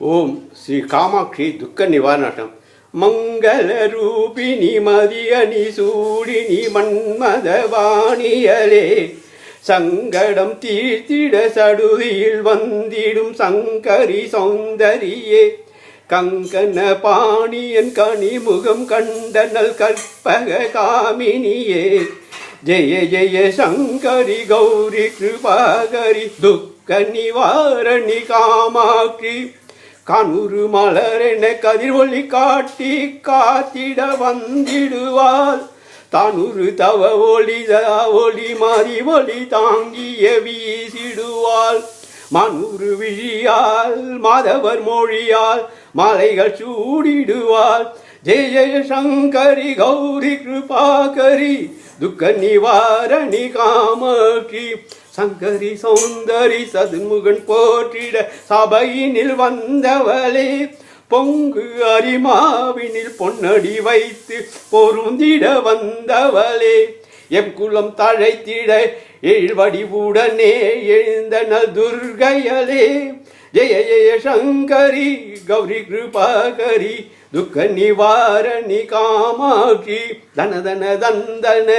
ஓம் ஸ்ரீ காமாட்சி துக்க நிவாரணம். மங்களரூபிணி மதியணி சூடினி மன்மதவாணியலே சங்கடம் தீர்த்திட சடுதியில் வந்திடும் சங்கரி சௌந்தரியே கங்கன பாணியன் கனிமுகம் கண்டனல் கற்பக காமினியே ஜெய ஜெய சங்கரி கௌரி கிருபாகரி துக்க நிவாரணி காமாட்சி கனுரு மலரென கதிர்வொளி காட்டி காத்திட வந்திடுவாள் தானுரு தவ ஒளி மாறி ஒளி தாங்கிய வீசிடுவாள் மனுரு விழியால் மாதவர் மொழியால் மாலைகள் சூடிடுவாள் ஜெய ஜெய சங்கரி கௌரி கிருபாகரி துக்க நிவாரணி காமாட்சி சங்கரி சௌந்தரி சதுமுகன் போற்றிட சபையினில் வந்தவளே பொங்கு அரிமாவினில் பொன்னடி வைத்து பொருந்திட வந்தவளே எம் குலம் தழைத்திட எழுவடிவுடனே எழுந்தனல் துர்கையலே ஜெய ஜெய சங்கரி கௌரி கிருபாகரி துக்க நிவாரணி காமாட்சி தன தன தந்தன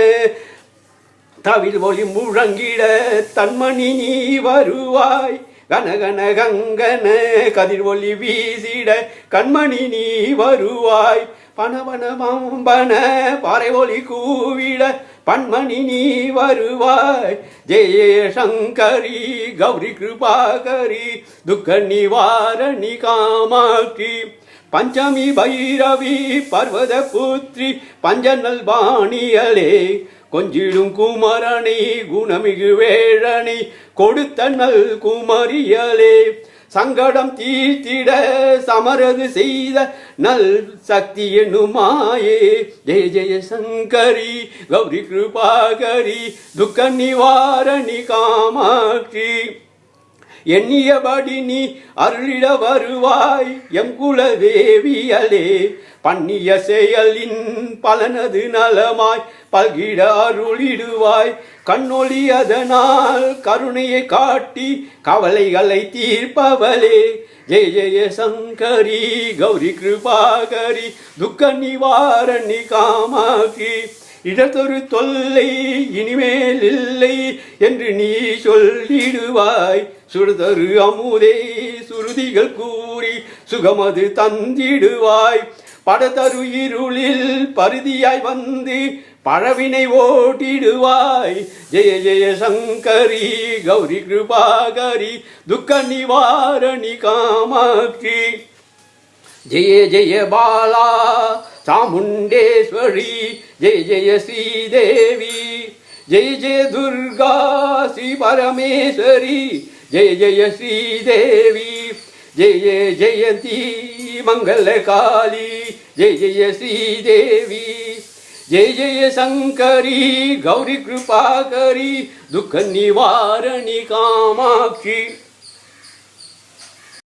தவில் ஒளி முழங்கிட தன்மணி நீ வருவாய் கனகன கங்கன கதிர் ஒளி வீசிட கண்மணி நீ வருவாய் பனவன மம்பன பாறை ஒளி கூவிட பன்மணி நீ வருவாய் ஜெய சங்கரி கௌரி கிருபாகரி துக்க நிவாரணி காமாட்சி பஞ்சமி பைரவி பர்வத புத்ரி பஞ்சநல் பாணியலே கொஞ்சிடும் குமரணி குணமிகு வேழனி கொடுத்த நல் குமரியலே சங்கடம் தீர்த்திட சமரது செய்த நல் சக்தி என்னுமாயே ஜெய ஜெய சங்கரி கௌரி கிருபாகரி துக்க நிவாரணி காமாட்சி எண்ணியபடி நீ அருளிட வருவாய் எம் குலதேவியலே பண்ணிய செயலின் பலனது நலமாய் பல்கிட அருளிடுவாய் கண்ணொளி அதனால் கருணையை காட்டி கவலைகளை தீர்ப்பவளே ஜெய ஜெய சங்கரி கௌரி கிருபாகரி துக்க நிவாரணி காமாட்சி இடத்தொரு தொல்லை இனிமேல் இல்லை என்று நீ சொல்லிடுவாய் சுடுதரு அமுதே சுருதிகள் கூறி சுகமது தந்திடுவாய் படத்தரு இருளில் பருதியாய் வந்து பழவினை ஓட்டிடுவாய் ஜெய ஜெய சங்கரி கௌரி கிருபாகரி துக்க நிவாரணி காமாட்சி ஜெய ஜெய பாலா சாமுண்டேஸ்வரி ஜெய ஜெய ஸ்ரீதேவி ஜெய ஜெய துர்கா ஸ்ரீ பரமேஸ்வரி ஜெய ஜெய ஸ்ரீதேவி ஜெய ஜெயந்தி மங்கள காளி ஜெய ஜெய ஸ்ரீதேவி ஜெய ஜெய சங்கரி கௌரி கிருபாகரி துக்க நிவாரணி காமாட்சி